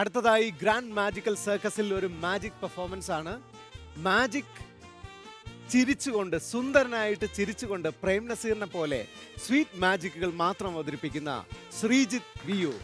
അടുത്തതായി grand magical സർക്കസിൽ ഒരു magic performance ആണ്. മാജിക് ചിരിച്ചുകൊണ്ട്, സുന്ദരനായിട്ട് ചിരിച്ചുകൊണ്ട് പ്രേം നസീറിനെ പോലെ സ്വീറ്റ് മാജിക്കുകൾ മാത്രം അവതരിപ്പിക്കുന്ന ശ്രീജിത്ത് വിയു.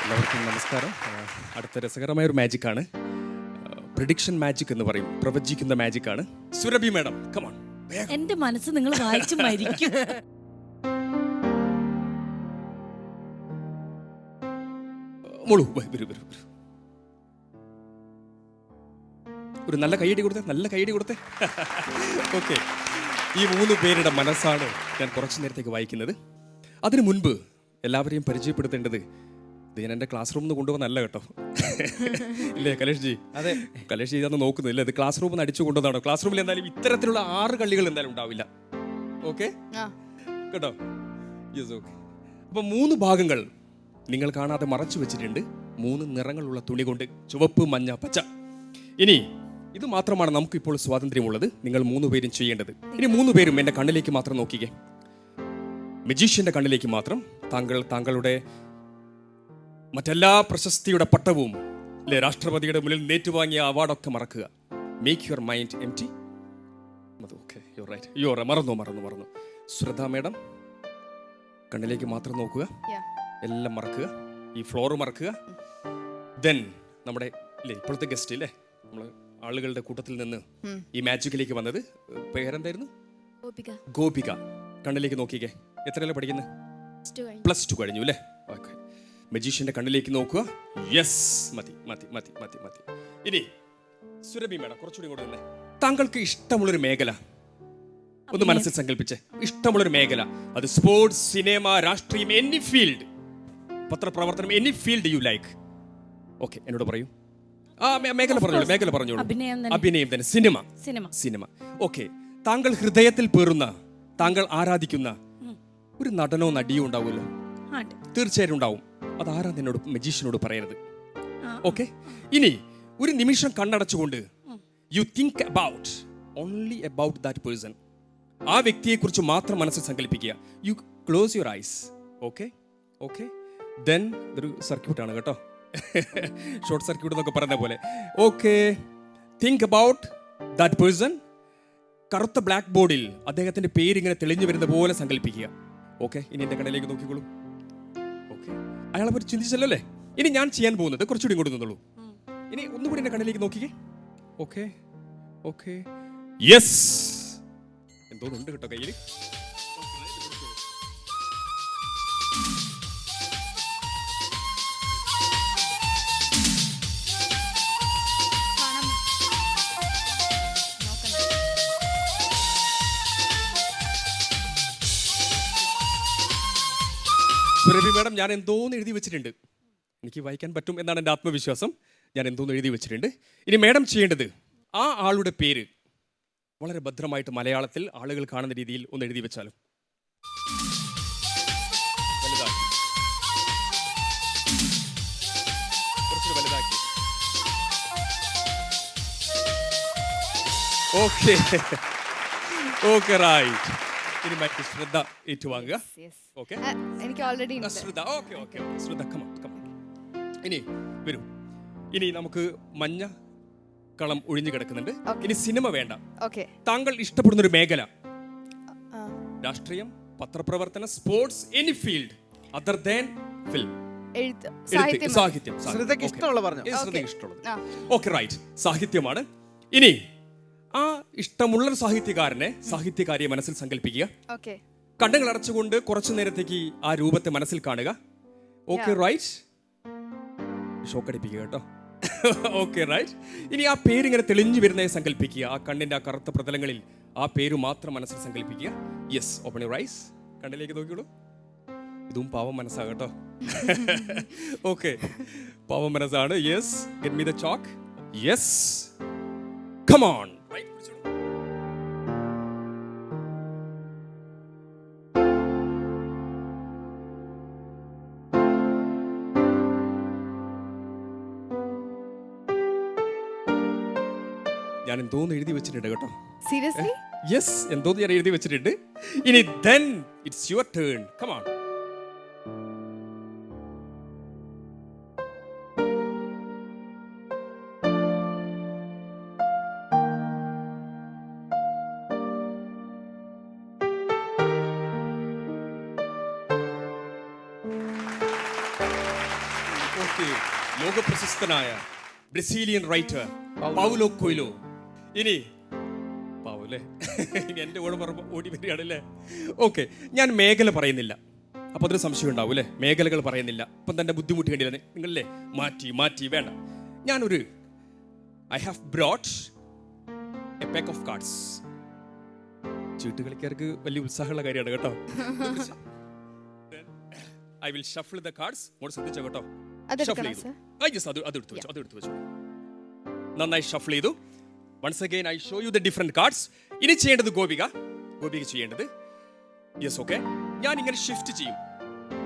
എല്ലാവർക്കും നമസ്കാരം. അടുത്ത രസകരമായ ഒരു മാജിക്കാണ്. പ്രിഡിക്ഷൻ മാജിക് എന്ന് പറയും, പ്രവചിക്കുന്ന മാജിക്കാണ്. Surabhi madam, come on. എന്റെ മനസ്സ് നിങ്ങൾ വായിച്ചു മരിക്കും. മോളു വരൂ വരൂ വരൂ. ഒരു നല്ല കൈയടി കൊടുത്തേ, നല്ല കൈയടി കൊടുത്തേ. ഓക്കെ, ഈ 3 പേരുടെ മനസ്സാണ് ഞാൻ കുറച്ചു നേരത്തേക്ക് വായിക്കുന്നത്. അതിനു മുൻപ് എല്ലാവരെയും പരിചയപ്പെടുത്തേണ്ടത്, ഇത് ഞാൻ എൻ്റെ ക്ലാസ് റൂമിൽ നിന്ന് കൊണ്ടുപോകുന്നല്ല കേട്ടോ. ഇല്ലേ കലേഷ് ജി? അതെ, കലേഷ് ജി അതൊന്നും നോക്കുന്നില്ല. ഇത് ക്ലാസ് റൂമിൽ നിന്ന് അടിച്ചു കൊണ്ടുവന്നാണോ? ക്ലാസ് റൂമിൽ എന്തായാലും ഇത്തരത്തിലുള്ള 6 കളികൾ എന്തായാലും ഉണ്ടാവില്ല. ഓക്കെ കേട്ടോ? Yes, okay. അപ്പം 3 ഭാഗങ്ങൾ നിങ്ങൾ കാണാതെ മറച്ചു വെച്ചിട്ടുണ്ട്. 3 നിറങ്ങളുള്ള തുണി കൊണ്ട്, ചുവപ്പ്, മഞ്ഞ, പച്ച. ഇനി ഇത് മാത്രമാണ് നമുക്കിപ്പോൾ സ്വാതന്ത്ര്യമുള്ളത്. നിങ്ങൾ 3 പേരും ചെയ്യേണ്ടത്. ഇനി 3 പേരും എൻ്റെ കണ്ണിലേക്ക് മാത്രം നോക്കിക്കേ. മജീഷ്യന്റെ കണ്ണിലേക്ക് മാത്രം. താങ്കളുടെ മറ്റെല്ലാ പ്രശസ്തിയുടെ പട്ടവും, അല്ലെ, രാഷ്ട്രപതിയുടെ മുന്നിൽ നേറ്റുവാങ്ങിയ അവാർഡൊക്കെ മറക്കുക. Make your mind empty. Okay, you right, you മറന്നു. ശ്രദ്ധ മേഡം, കണ്ണിലേക്ക് മാത്രം നോക്കുക. എല്ലാം മറക്കുക. ഈ ഫ്ലോർ മറക്കുക. ദെൻ നമ്മുടെ ഇപ്പോഴത്തെ ഗസ്റ്റ് ഇല്ലേ, നമ്മൾ ആളുകളുടെ കൂട്ടത്തിൽ നിന്ന് ഈ മാജിക്കിലേക്ക് വന്നത്, പേരെന്തായിരുന്നു? ഗോപിക. കണ്ണിലേക്ക് നോക്കിക്കേ. എത്രയല്ലേ പഠിക്കുന്നത്? +2 കഴിഞ്ഞു അല്ലേ? ഓക്കെ. മജീഷ്യന്റെ കണ്ണിലേക്ക് നോക്കുക. യെസ്, മതി. ഇനി സുരഭി മേഡം, കുറച്ചുകൂടി കൂടെ തന്നെ. താങ്കൾക്ക് ഇഷ്ടമുള്ളൊരു മേഖല ഒന്ന് മനസ്സിൽ സങ്കല്പിച്ചേ. ഇഷ്ടമുള്ളൊരു മേഖല, അത് സ്പോർട്സ്, സിനിമ, രാഷ്ട്രീയം, എനി ഫീൽഡ്, പത്രപ്രവർത്തനം, any field you like. Okay, എന്നോട് പറയൂ. മേഖല പറഞ്ഞോളൂ. അഭിനയം തന്നെ. സിനിമ. ഓക്കെ. താങ്കൾ ഹൃദയത്തിൽ പേറുന്ന, താങ്കൾ ആരാധിക്കുന്ന ഒരു നടനോ നടിയോ ഉണ്ടാവുമല്ലോ? തീർച്ചയായിട്ടും ഉണ്ടാവും. അതാരാ എന്നോട് മജീഷ്യനോട് പറയരുത്. ഓക്കെ. ഇനി ഒരു നിമിഷം കണ്ണടച്ചുകൊണ്ട് you think only about that person. ആ വ്യക്തിയെക്കുറിച്ച് മാത്രം മനസ്സിൽ സങ്കല്പിക്കുക. You close your eyes. Okay. Then ഇതൊരു സർക്യൂട്ടാണ് കേട്ടോ, ഷോർട്ട് സർക്യൂട്ട് എന്നൊക്കെ പറയുന്ന പോലെ. Okay, think about that person. കറുത്ത ബ്ലാക്ക് ബോർഡിൽ അദ്ദേഹത്തിന്റെ പേര് ഇങ്ങനെ തെളിഞ്ഞു വരുന്ന പോലെ സങ്കല്പിക്കുക. ഓക്കെ, ഇനി എന്റെ കണ്ണിലേക്ക് നോക്കിക്കോളൂ. ഓക്കെ, അയാളെ പറ്റി ചിന്തിച്ചല്ലോ അല്ലേ? ഇനി ഞാൻ ചെയ്യാൻ പോകുന്നത് കുറച്ചുകൂടി ഇങ്ങോട്ട് നിന്നുള്ളൂ. ഇനി ഒന്നുകൂടി എന്റെ കണ്ണിലേക്ക് നോക്കിക്കേ. ഓക്കെ ഓക്കെ യെസ്, എന്തോന്നുണ്ട് കേട്ടോ കയ്യിൽ. സുരഭി മാഡം, ഞാൻ എന്തോന്ന് എഴുതി വെച്ചിട്ടുണ്ട്. എനിക്ക് വായിക്കാൻ പറ്റും എന്നാണ് എൻ്റെ ആത്മവിശ്വാസം. ഞാൻ എന്തോന്ന് എഴുതി വെച്ചിട്ടുണ്ട്. ഇനി മാഡം ചെയ്യേണ്ടത് ആ ആളുടെ പേര് വളരെ ഭദ്രമായിട്ട് മലയാളത്തിൽ ആളുകൾ കാണുന്ന രീതിയിൽ ഒന്ന് എഴുതി വെച്ചാലും. വലുതാക്കി, കുറച്ചുകൂടി വലുതാക്കി. Okay okay right. ഇനി മറ്റു ശ്രദ്ധ ഏറ്റുവാങ്ങുക. ഓക്കെ, എനിക്ക് ഓൾറെഡി ശ്രദ്ധ. ഓക്കെ ഓക്കെ ഓക്കെ ശ്രദ്ധ. കമ ഇനി വരൂ. ഇനി നമുക്ക് മഞ്ഞ കളം ഒഴിഞ്ഞു കിടക്കുന്നുണ്ട്. ഇനി സിനിമ വേണ്ട. താങ്കൾ ഇഷ്ടപ്പെടുന്ന ഒരു മേഖല, രാഷ്ട്രീയം, പത്രപ്രവർത്തനം, sports, any field other than film. സാഹിത്യം. ശ്രദ്ധയ്ക്ക് ഇഷ്ടമുള്ള പറഞ്ഞു. ഓക്കെ റൈറ്റ്, സാഹിത്യമാണ്. ഇനി ആ ഇഷ്ടമുള്ള സാഹിത്യകാരനെ, സാഹിത്യകാരിയെ മനസ്സിൽ സങ്കല്പിക്കുക. കണ്ണുകൾ അടച്ചുകൊണ്ട് കുറച്ചു നേരത്തേക്ക് ആ രൂപത്തെ മനസ്സിൽ കാണുക. ഓക്കെ റൈറ്റ്, ഷോക്കടിപ്പിക്കുക കേട്ടോ. Okay right. ഇനി ആ പേരിങ്ങനെ തെളിഞ്ഞു വരുന്നതായി സങ്കല്പിക്കുക. ആ കണ്ണിന്റെ ആ കറുത്ത പ്രതലങ്ങളിൽ ആ പേര് മാത്രം മനസ്സിൽ സങ്കല്പിക്കുക. Yes, open your eyes. കണ്ണിലേക്ക് നോക്കിയോളൂ. ഇതും പാവം മനസ്സാ കേട്ടോ. ഓക്കെ, പാവം മനസ്സാണ്. Yes, get me the chalk. Yes, come on. ഞാൻ എന്തോന്ന് എഴുതി വെച്ചിട്ടുണ്ട് കേട്ടോ. സീരിയസ്ലി? യെസ്, എന്തോന്ന് ഞാൻ എഴുതി വെച്ചിട്ടുണ്ട്. ഇനി then it's your turn. Come on. Okay, ലോകപ്രശസ്തനായ ബ്രസീലിയൻ റൈറ്റർ പൗലോ കൊയ്ലോ. ഇനി പാവല്ലേ, ഇനി എൻ്റെ കൂടെ ഓടി വരികയാണല്ലേ. ഓക്കെ, ഞാൻ മേഖല പറയുന്നില്ല. അപ്പൊ അതൊരു സംശയം ഉണ്ടാവും അല്ലേ, മേഖലകൾ പറയുന്നില്ല. അപ്പം തന്നെ ബുദ്ധിമുട്ട് വേണ്ടിയില്ല നിങ്ങളല്ലേ. മാറ്റി വേണ്ട. ഞാനൊരു I have brought a pack of cards. ചീട്ട് കളിക്കാർക്ക് വലിയ ഉത്സാഹമുള്ള കാര്യമാണ് കേട്ടോ. I will shuffle the cards. Mode ശ്രദ്ധിച്ചോ കേട്ടോ. അത് എടുത്തു വെച്ചു. നന്നായി ഷഫിൾ ചെയ്തു. Once again I show you the different cards. ഇനി ചെയ്യേണ്ടത് ഗോപിക ചെയ്യേണ്ടത്. Yes, okay. ഞാൻ ഇങ്ങനെ ഷിഫ്റ്റ് ചെയ്യും.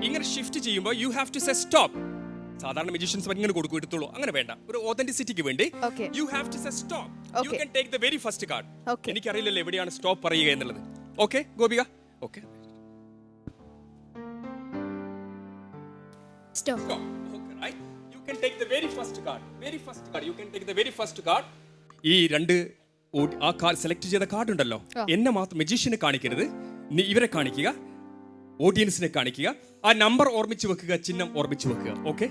ഇങ്ങനെ ഷിഫ്റ്റ് ചെയ്യുമ്പോൾ you have to say stop. സാധാരണ മജിഷ്യൻസ് ഇങ്ങനെ കൊടുക്കും, എടുത്തോളൂ. അങ്ങനെ വേണ്ട. ഒരു ഓതന്റിസിറ്റിക്ക് വേണ്ടി you have to say stop. You can take the very first card. എനിക്കറിയില്ലല്ലോ എവിടെയാണ് സ്റ്റോപ്പ് പറയുക എന്നുള്ളത്. Okay Gopika? Okay, stop. Okay right. You can take the very first card. You can take the very first card. ഈ രണ്ട് ആ card select ചെയ്ത card ഉണ്ടല്ലോ, എന്നെ മാത്രം മജീഷ്യനെ കാണിക്കരുത്. ഇവരെ കാണിക്കുക, ഓഡിയൻസിനെ കാണിക്കുക. ആ നമ്പർ ഓർമ്മിച്ച് വെക്കുക, ചിഹ്നം ഓർമ്മിച്ച് വെക്കുക. Okay,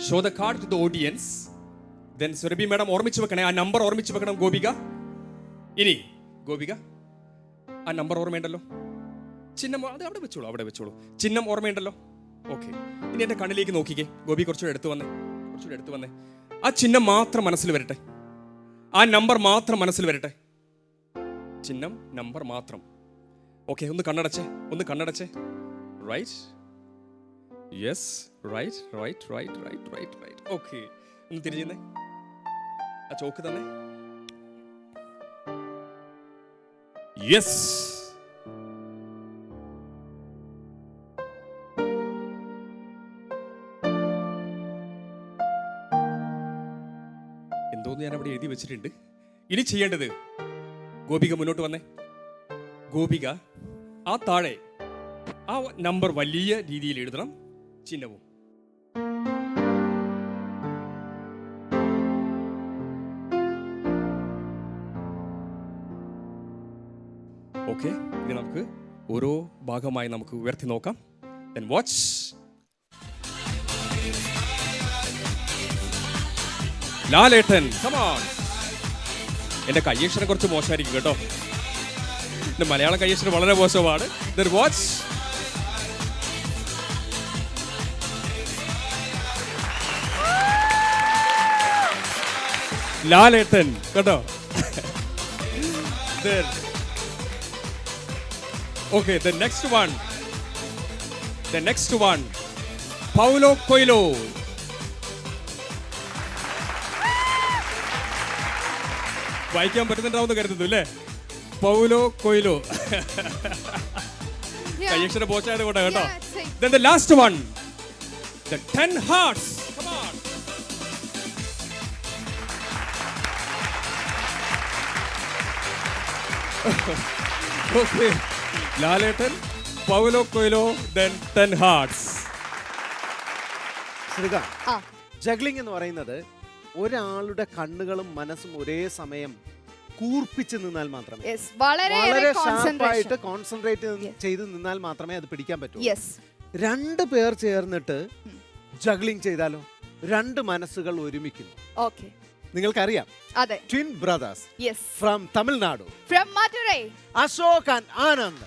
show the card to the audience. Then Surabhi madam ഓർമ്മിച്ച് വെക്കണേ, ആ നമ്പർ ഓർമ്മിച്ച് വെക്കണം ഗോപിക. ഇനി ഗോപിക ആ നമ്പർ ഓർമ്മയുണ്ടല്ലോ, ചിഹ്നം അത് അവിടെ വെച്ചോളൂ. ചിഹ്നം ഓർമ്മയുണ്ടല്ലോ. ഓക്കെ, ഇനി എന്റെ കണ്ണിലേക്ക് നോക്കിക്കേ ഗോപി. കുറച്ചുകൂടെ എടുത്തു വന്നേ. ആ ചിഹ്നം മാത്രം മനസ്സിൽ വരട്ടെ. ആ നമ്പർ മാത്രം മനസ്സിൽ വരട്ടെ. ചിഹ്നം, നമ്പർ മാത്രം. ഓക്കെ, ഒന്ന് കണ്ണടച്ചേ. Right, yes, right. ഓക്കെ, ഒന്ന് തിരിഞ്ഞേ. ആ ചോക്ക് തന്നെ. യെസ്, എന്തോന്ന് ഞാൻ അവിടെ എഴുതി വെച്ചിട്ടുണ്ട്. ഇനി ചെയ്യേണ്ടത് ഗോപിക മുന്നോട്ട് വന്നേ. ഗോപിക ആ താഴെ ആ നമ്പർ വലിയ രീതിയിൽ എഴുതണം, ചിഹ്നവും. ഓക്കെ, ഇനി നമുക്ക് ഓരോ ഭാഗമായി നമുക്ക് ഉയർത്തി നോക്കാം. Then watch. Lalettan. Come on. എന്റെ കയ്യക്ഷരം കുറച്ച് മോശമായിരിക്കും കേട്ടോ. എന്റെ മലയാളം കയ്യക്ഷരം വളരെ മോശമാണ്. Then watch. ലാലേട്ടൻ കേട്ടോ. Then okay, the next one. The next one. Paulo Coelho. വായിക്കാൻ പറ്റുന്നുണ്ടാവുമെന്ന് കരുതുന്നു അല്ലേ? Paulo Coelho. കയ്യക്ഷരം പോച്ചായത് കൂടെ കേട്ടോ. Then the last one. The 10 hearts. Come on. Okay. Lalettan, Paulo Coelho, then 10 hearts. Sreekanth, juggling എന്ന് പറയുന്നത് ഒരാളുടെ കണ്ണുകളും മനസ്സും ഒരേ സമയം കൂർപ്പിച്ച് നിന്നാൽ മാത്രമേ, വളരെ ഷാർപ്പായിട്ട് കോൺസെൻട്രേറ്റ് ചെയ്ത് നിന്നാൽ മാത്രമേ അത് പിടിക്കാൻ പറ്റൂ. രണ്ട് പേർ ചേർന്നിട്ട് ജഗ്ലിംഗ് ചെയ്താലോ? രണ്ട് മനസ്സുകൾ ഒരുമിക്കുന്നു. നിങ്ങൾക്കറിയാം, twin brothers from Tamil Nadu, from Madurai, Ashok and Anand.